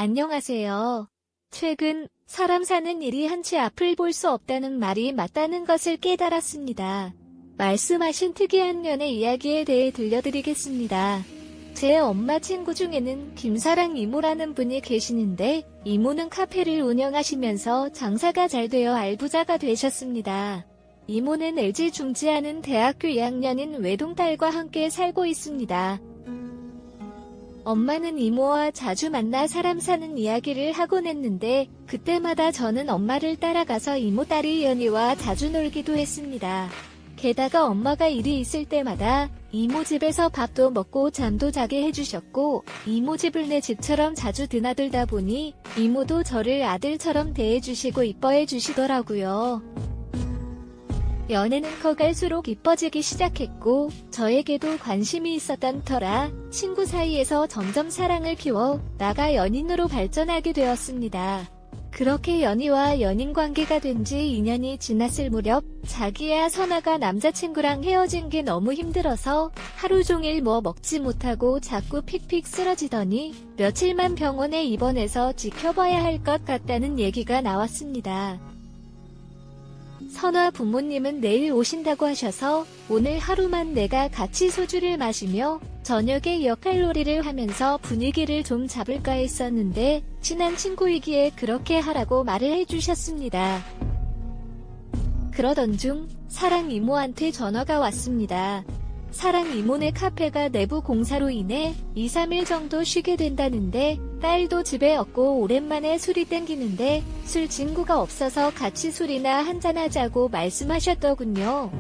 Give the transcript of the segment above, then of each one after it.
안녕하세요. 최근 사람 사는 일이 한치 앞을 볼 수 없다는 말이 맞다는 것을 깨달았습니다. 말씀하신 특이한 연애 이야기에 대해 들려드리겠습니다. 제 엄마 친구 중에는 김사랑 이모라는 분이 계시는데 이모는 카페를 운영하시면서 장사가 잘 되어 알부자가 되셨습니다. 이모는 LG 중지하는 대학교 2학년인 외동딸과 함께 살고 있습니다. 엄마는 이모와 자주 만나 사람 사는 이야기를 하곤 했는데 그때마다 저는 엄마를 따라가서 이모 딸이 연희와 자주 놀기도 했습니다. 게다가 엄마가 일이 있을 때마다 이모 집에서 밥도 먹고 잠도 자게 해주셨고 이모 집을 내 집처럼 자주 드나들다 보니 이모도 저를 아들처럼 대해주시고 이뻐해 주시더라고요. 연애는 커갈수록 이뻐지기 시작했고 저에게도 관심이 있었던 터라 친구 사이에서 점점 사랑을 키워 나가 연인으로 발전하게 되었습니다. 그렇게 연희와 연인 관계가 된 지 2년이 지났을 무렵 자기야 선아가 남자친구랑 헤어진 게 너무 힘들어서 하루 종일 뭐 먹지 못하고 자꾸 픽픽 쓰러지더니 며칠만 병원에 입원해서 지켜봐야 할 것 같다는 얘기가 나왔습니다. 선아 부모님은 내일 오신다고 하셔서 오늘 하루만 내가 같이 소주를 마시며 저녁에 역할놀이를 하면서 분위기를 좀 잡을까 했었는데 친한 친구이기에 그렇게 하라고 말을 해주셨습니다. 그러던 중 사랑 이모한테 전화가 왔습니다. 사랑 이모네 카페가 내부 공사로 인해 2-3일 정도 쉬게 된다는데 딸도 집에 없고 오랜만에 술이 땡기는데 술 친구가 없어서 같이 술이나 한잔하자고 말씀하셨더군요.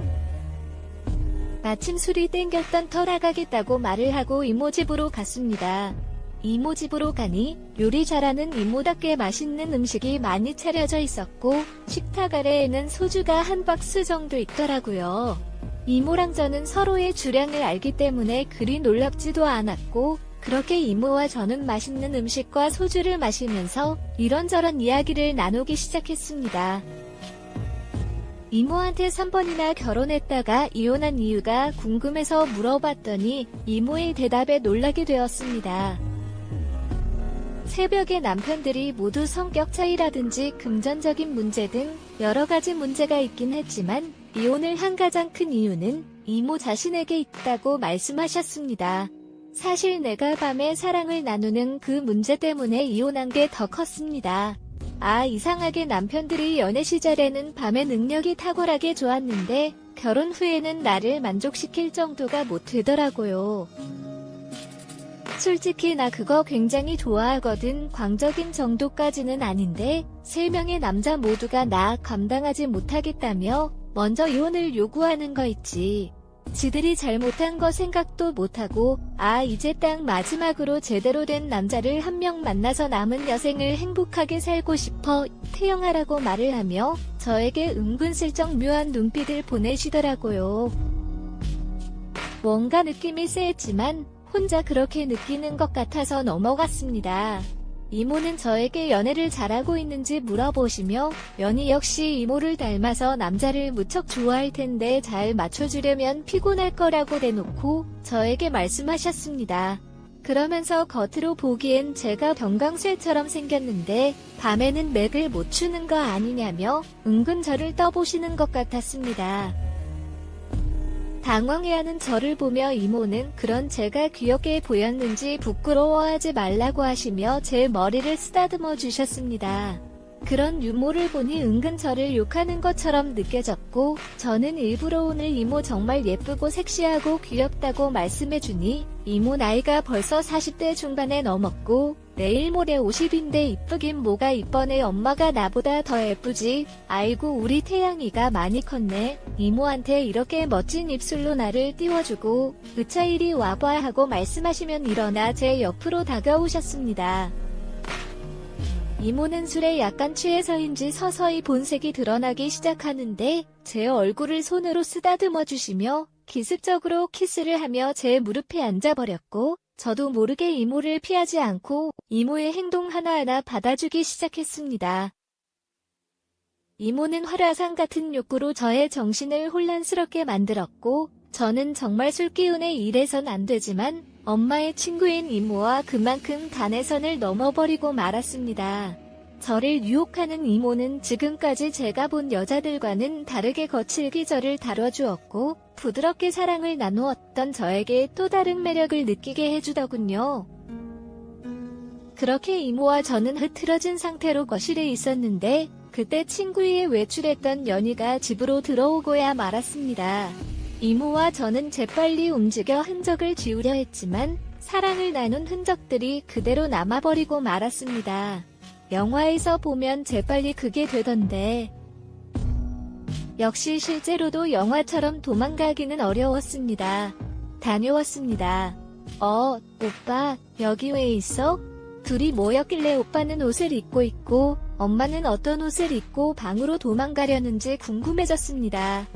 마침 술이 땡겼던 터라 가겠다고 말을 하고 이모 집으로 갔습니다. 이모 집으로 가니 요리 잘하는 이모답게 맛있는 음식이 많이 차려져 있었고 식탁 아래에는 소주가 한 박스 정도 있더라고요. 이모랑 저는 서로의 주량을 알기 때문에 그리 놀랍지도 않았고 그렇게 이모와 저는 맛있는 음식과 소주를 마시면서 이런저런 이야기를 나누기 시작했습니다. 이모한테 3번이나 결혼했다가 이혼한 이유가 궁금해서 물어봤더니 이모의 대답에 놀라게 되었습니다. 새벽에 남편들이 모두 성격 차이라든지 금전적인 문제 등 여러 가지 문제가 있긴 했지만 이혼을 한 가장 큰 이유는 이모 자신에게 있다고 말씀하셨습니다. 사실 내가 밤에 사랑을 나누는 그 문제 때문에 이혼한 게 더 컸습니다. 이상하게 남편들이 연애 시절에는 밤의 능력이 탁월하게 좋았는데 결혼 후에는 나를 만족시킬 정도가 못 되더라고요. 솔직히 나 그거 굉장히 좋아하거든. 광적인 정도까지는 아닌데 3명의 남자 모두가 나 감당하지 못하겠다며 먼저 이혼을 요구하는 거 있지. 지들이 잘못한 거 생각도 못하고 이제 딱 마지막으로 제대로 된 남자를 한 명 만나서 남은 여생을 행복하게 살고 싶어 태영하라고 말을 하며 저에게 은근슬쩍 묘한 눈빛을 보내시더라고요. 뭔가 느낌이 쎄했지만 혼자 그렇게 느끼는 것 같아서 넘어갔습니다. 이모는 저에게 연애를 잘하고 있는지 물어보시며 연희 역시 이모를 닮아서 남자를 무척 좋아할 텐데 잘 맞춰주려면 피곤할 거라고 대놓고 저에게 말씀하셨습니다. 그러면서 겉으로 보기엔 제가 병강쇠처럼 생겼는데 밤에는 맥을 못 추는 거 아니냐며 은근 저를 떠보시는 것 같았습니다. 당황해하는 저를 보며 이모는 그런 제가 귀엽게 보였는지 부끄러워하지 말라고 하시며 제 머리를 쓰다듬어 주셨습니다. 그런 유모를 보니 은근 저를 욕하는 것처럼 느껴졌고 저는 일부러 오늘 이모 정말 예쁘고 섹시하고 귀엽다고 말씀해주니 이모 나이가 벌써 40대 중반에 넘었고 내일 모레 50인데 이쁘긴 뭐가 이뻐네. 엄마가 나보다 더 예쁘지. 아이고 우리 태양이가 많이 컸네. 이모한테 이렇게 멋진 입술로 나를 띄워주고 으차 이리 와봐 하고 말씀하시면 일어나 제 옆으로 다가오셨습니다. 이모는 술에 약간 취해서인지 서서히 본색이 드러나기 시작하는데 제 얼굴을 손으로 쓰다듬어 주시며 기습적으로 키스를 하며 제 무릎에 앉아버렸고 저도 모르게 이모를 피하지 않고 이모의 행동 하나하나 받아주기 시작했습니다. 이모는 활화산 같은 욕구로 저의 정신을 혼란스럽게 만들었고 저는 정말 술기운에 이래선 안 되지만 엄마의 친구인 이모와 그만큼 간의 선을 넘어버리고 말았습니다. 저를 유혹하는 이모는 지금까지 제가 본 여자들과는 다르게 거칠게 저를 다뤄주었고 부드럽게 사랑을 나누었던 저에게 또 다른 매력을 느끼게 해주더군요. 그렇게 이모와 저는 흐트러진 상태로 거실에 있었는데 그때 친구에 외출했던 연희가 집으로 들어오고야 말았습니다. 이모와 저는 재빨리 움직여 흔적을 지우려 했지만 사랑을 나눈 흔적들이 그대로 남아버리고 말았습니다. 영화에서 보면 재빨리 그게 되던데 역시 실제로도 영화처럼 도망가기는 어려웠습니다. 다녀왔습니다. 오빠 여기 왜 있어? 둘이 모였길래 오빠는 옷을 입고 있고 엄마는 어떤 옷을 입고 방으로 도망가려는지 궁금해졌습니다.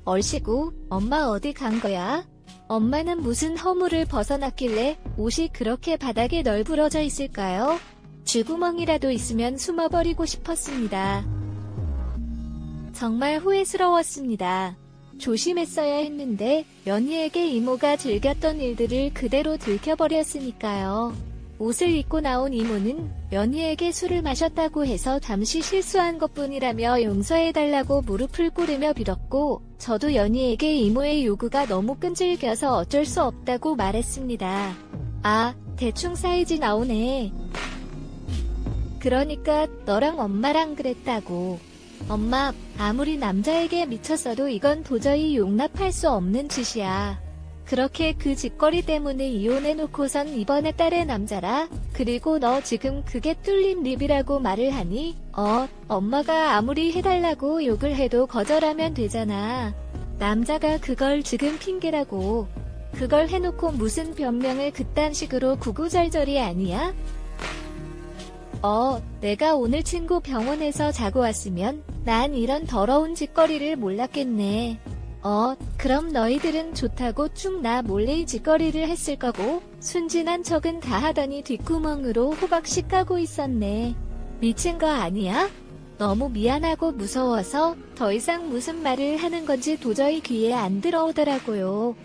얼씨구 엄마 어디 간 거야? 엄마는 무슨 허물을 벗어났길래 옷이 그렇게 바닥에 널브러져 있을까요? 쥐구멍이라도 있으면 숨어버리고 싶었습니다. 정말 후회스러웠습니다. 조심했어야 했는데 연희에게 이모가 즐겼던 일들을 그대로 들켜버렸으니까요. 옷을 입고 나온 이모는 연희에게 술을 마셨다고 해서 잠시 실수한 것뿐이라며 용서해달라고 무릎을 꿇으며 빌었고 저도 연희에게 이모의 요구가 너무 끈질겨서 어쩔 수 없다고 말했습니다. 대충 사이즈 나오네. 그러니까 너랑 엄마랑 그랬다고. 엄마, 아무리 남자에게 미쳤어도 이건 도저히 용납할 수 없는 짓이야. 그렇게 그 짓거리 때문에 이혼해놓고선 이번에 딸의 남자라. 그리고 너 지금 그게 뚫린 립이라고 말을 하니? 엄마가 아무리 해달라고 욕을 해도 거절하면 되잖아. 남자가 그걸 지금 핑계라고. 그걸 해놓고 무슨 변명을 그딴 식으로 구구절절이 아니야? 내가 오늘 친구 병원에서 자고 왔으면 난 이런 더러운 짓거리를 몰랐겠네. 그럼 너희들은 좋다고 쭉 나 몰래 이 짓거리를 했을 거고 순진한 척은 다 하더니 뒷구멍으로 호박씨 까고 있었네. 미친 거 아니야? 너무 미안하고 무서워서 더 이상 무슨 말을 하는 건지 도저히 귀에 안 들어오더라고요.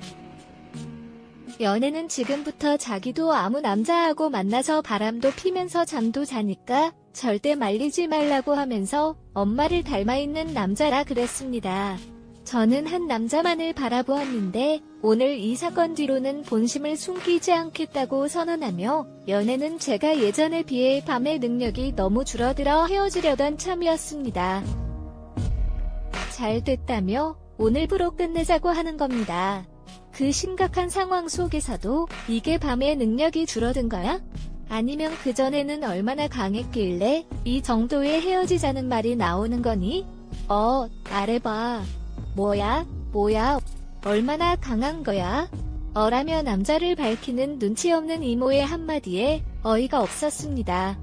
연애는 지금부터 자기도 아무 남자하고 만나서 바람도 피면서 잠도 자니까 절대 말리지 말라고 하면서 엄마를 닮아있는 남자라 그랬습니다. 저는 한 남자만을 바라보았는데 오늘 이 사건 뒤로는 본심을 숨기지 않겠다고 선언하며 연애는 제가 예전에 비해 밤의 능력이 너무 줄어들어 헤어지려던 참이었습니다. 잘 됐다며 오늘부로 끝내자고 하는 겁니다. 그 심각한 상황 속에서도 이게 밤의 능력이 줄어든 거야? 아니면 그전에는 얼마나 강했길래 이 정도의 헤어지자는 말이 나오는 거니? 말해봐. 뭐야? 얼마나 강한 거야? 라며 남자를 밝히는 눈치 없는 이모의 한마디에 어이가 없었습니다.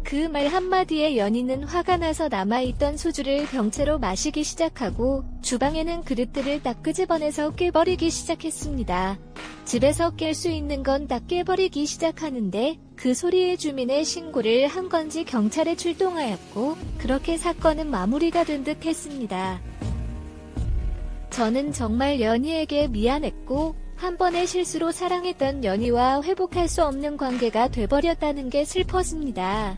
그 말 한마디에 연희는 화가 나서 남아있던 소주를 병째로 마시기 시작하고 주방에는 그릇들을 다 끄집어내서 깨버리기 시작했습니다. 집에서 깰 수 있는 건 다 깨버리기 시작하는데 그 소리에 주민의 신고를 한 건지 경찰에 출동하였고 그렇게 사건은 마무리가 된 듯 했습니다. 저는 정말 연희에게 미안했고 한 번의 실수로 사랑했던 연희와 회복할 수 없는 관계가 돼버렸다는 게 슬펐습니다.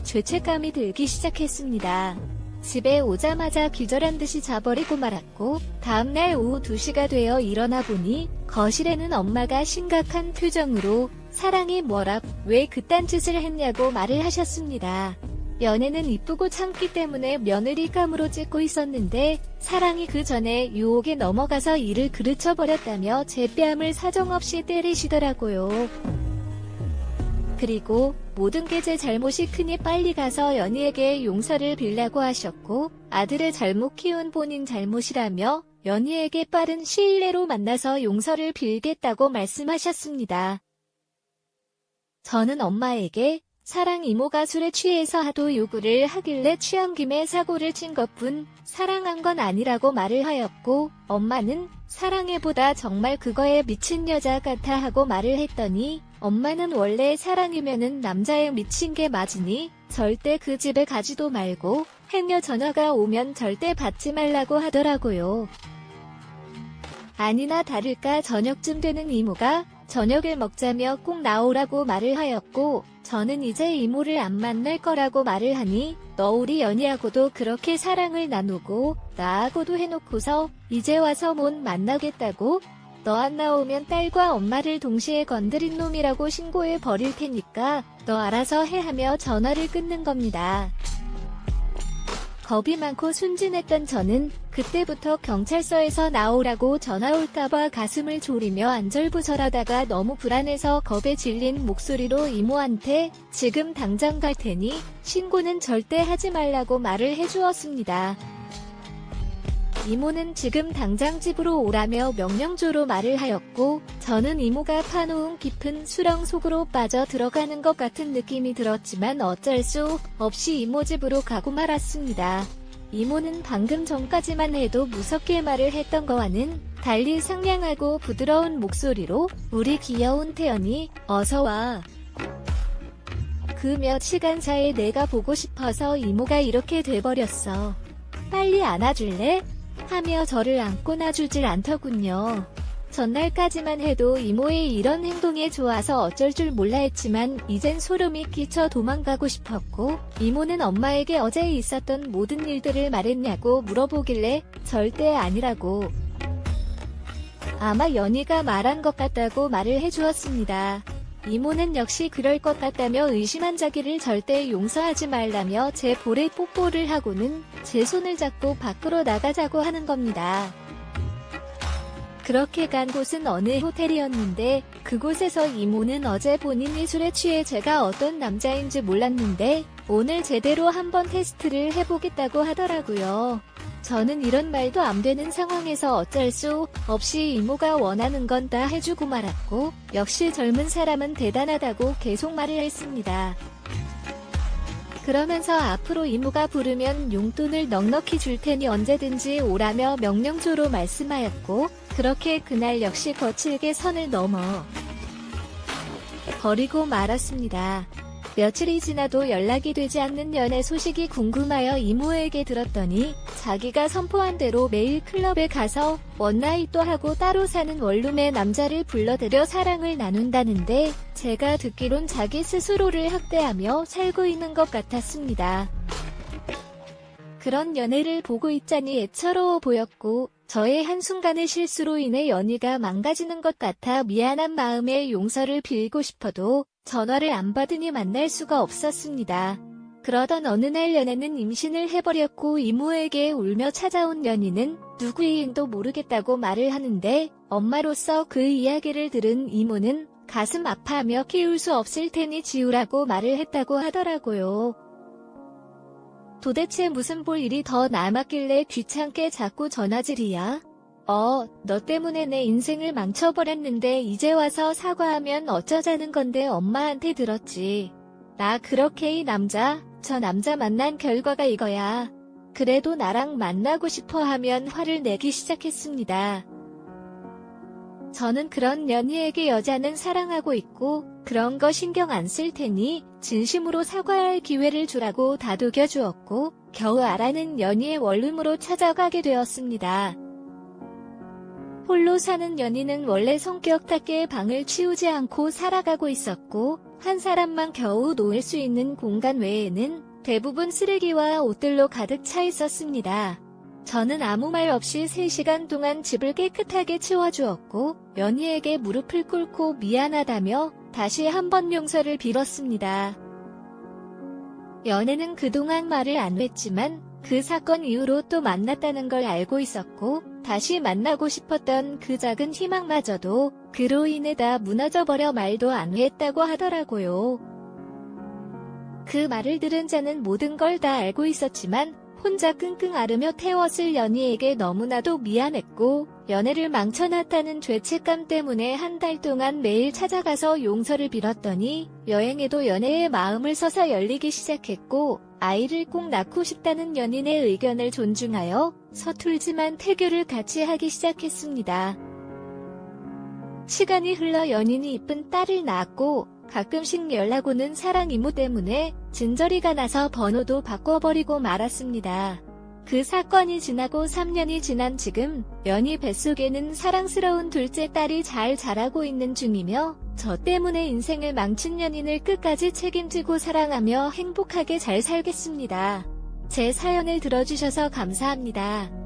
죄책감이 들기 시작했습니다. 집에 오자마자 기절한 듯이 자버리고 말았고 다음날 오후 2시가 되어 일어나 보니 거실에는 엄마가 심각한 표정으로 사랑이 뭐라 왜 그딴 짓을 했냐고 말을 하셨습니다. 연애는 이쁘고 참기 때문에 며느리감으로 찍고 있었는데 사랑이 그 전에 유혹에 넘어가서 이를 그르쳐버렸다며 제 뺨을 사정없이 때리시더라고요. 그리고 모든 게 제 잘못이 크니 빨리 가서 연희에게 용서를 빌라고 하셨고 아들을 잘못 키운 본인 잘못이라며 연희에게 빠른 시일 내로 만나서 용서를 빌겠다고 말씀하셨습니다. 저는 엄마에게 사랑 이모가 술에 취해서 하도 요구를 하길래 취한 김에 사고를 친 것뿐 사랑한 건 아니라고 말을 하였고 엄마는 사랑해보다 정말 그거에 미친 여자 같아 하고 말을 했더니 엄마는 원래 사랑이면은 남자에 미친 게 맞으니 절대 그 집에 가지도 말고 행여 전화가 오면 절대 받지 말라고 하더라고요. 아니나 다를까 저녁쯤 되는 이모가 저녁을 먹자며 꼭 나오라고 말을 하였고, 저는 이제 이모를 안 만날 거라고 말을 하니 너 우리 연희하고도 그렇게 사랑을 나누고 나하고도 해놓고서 이제 와서 못 만나겠다고? 너 안 나오면 딸과 엄마를 동시에 건드린 놈이라고 신고해 버릴 테니까 너 알아서 해 하며 전화를 끊는 겁니다. 겁이 많고 순진했던 저는 그때부터 경찰서에서 나오라고 전화 올까봐 가슴을 졸이며 안절부절하다가 너무 불안해서 겁에 질린 목소리로 이모한테 지금 당장 갈 테니 신고는 절대 하지 말라고 말을 해주었습니다. 이모는 지금 당장 집으로 오라며 명령조로 말을 하였고, 저는 이모가 파놓은 깊은 수렁 속으로 빠져 들어가는 것 같은 느낌이 들었지만 어쩔 수 없이 이모 집으로 가고 말았습니다. 이모는 방금 전까지만 해도 무섭게 말을 했던 거와는 달리 상냥하고 부드러운 목소리로 우리 귀여운 태연이 어서와. 그 몇 시간 사이에 내가 보고 싶어서 이모가 이렇게 돼버렸어. 빨리 안아줄래? 하며 저를 안고 놔주질 않더군요. 전날까지만 해도 이모의 이런 행동에 좋아서 어쩔 줄 몰라 했지만 이젠 소름이 끼쳐 도망가고 싶었고, 이모는 엄마에게 어제 있었던 모든 일들을 말했냐고 물어보길래 절대 아니라고. 아마 연희가 말한 것 같다고 말을 해주었습니다. 이모는 역시 그럴 것 같다며 의심한 자기를 절대 용서하지 말라며 제 볼에 뽀뽀를 하고는 제 손을 잡고 밖으로 나가자고 하는 겁니다. 그렇게 간 곳은 어느 호텔이었는데 그곳에서 이모는 어제 본인이 술에 취해 제가 어떤 남자인지 몰랐는데 오늘 제대로 한번 테스트를 해보겠다고 하더라고요. 저는 이런 말도 안 되는 상황에서 어쩔 수 없이 이모가 원하는 건 다 해주고 말았고, 역시 젊은 사람은 대단하다고 계속 말을 했습니다. 그러면서 앞으로 이모가 부르면 용돈을 넉넉히 줄 테니 언제든지 오라며 명령조로 말씀하였고, 그렇게 그날 역시 거칠게 선을 넘어 버리고 말았습니다. 며칠이 지나도 연락이 되지 않는 연애 소식이 궁금하여 이모에게 들었더니 자기가 선포한 대로 매일 클럽에 가서 원나잇도 하고 따로 사는 원룸의 남자를 불러들여 사랑을 나눈다는데, 제가 듣기론 자기 스스로를 학대하며 살고 있는 것 같았습니다. 그런 연애를 보고 있자니 애처로워 보였고, 저의 한순간의 실수로 인해 연희가 망가지는 것 같아 미안한 마음에 용서를 빌고 싶어도 전화를 안 받으니 만날 수가 없었습니다. 그러던 어느 날 연애는 임신을 해버렸고, 이모에게 울며 찾아온 연희는 누구인도 모르겠다고 말을 하는데, 엄마로서 그 이야기를 들은 이모는 가슴 아파하며 키울 수 없을 테니 지우라고 말을 했다고 하더라고요. 도대체 무슨 볼 일이 더 남았길래 귀찮게 자꾸 전화질이야? 너 때문에 내 인생을 망쳐버렸는데 이제 와서 사과하면 어쩌자는 건데 엄마한테 들었지. 나 그렇게 저 남자 만난 결과가 이거야. 그래도 나랑 만나고 싶어 하면 화를 내기 시작했습니다. 저는 그런 연희에게 여자는 사랑하고 있고 그런 거 신경 안 쓸 테니 진심으로 사과할 기회를 주라고 다독여 주었고, 겨우 알아는 연희의 원룸으로 찾아가게 되었습니다. 홀로 사는 연희는 원래 성격 탓게 방을 치우지 않고 살아가고 있었고, 한 사람만 겨우 놓을 수 있는 공간 외에는 대부분 쓰레기와 옷들로 가득 차 있었습니다. 저는 아무 말 없이 3시간 동안 집을 깨끗하게 치워주었고, 연희에게 무릎을 꿇고 미안하다며 다시 한번 용서를 빌었습니다. 연애는 그동안 말을 안 했지만 그 사건 이후로 또 만났다는 걸 알고 있었고, 다시 만나고 싶었던 그 작은 희망마저도 그로 인해 다 무너져버려 말도 안 했다고 하더라고요. 그 말을 들은 자는 모든 걸 다 알고 있었지만 혼자 끙끙 앓으며 태웠을 연희에게 너무나도 미안했고, 연애를 망쳐놨다는 죄책감 때문에 한 달 동안 매일 찾아가서 용서를 빌었더니 여행에도 연애의 마음을 써서 열리기 시작했고, 아이를 꼭 낳고 싶다는 연인의 의견을 존중하여 서툴지만 태교를 같이 하기 시작했습니다. 시간이 흘러 연인이 이쁜 딸을 낳았고, 가끔씩 연락 오는 사랑 이모 때문에 진저리가 나서 번호도 바꿔버리고 말았습니다. 그 사건이 지나고 3년이 지난 지금 연희 뱃속에는 사랑스러운 둘째 딸이 잘 자라고 있는 중이며 저 때문에 인생을 망친 연인을 끝까지 책임지고 사랑하며 행복하게 잘 살겠습니다. 제 사연을 들어주셔서 감사합니다.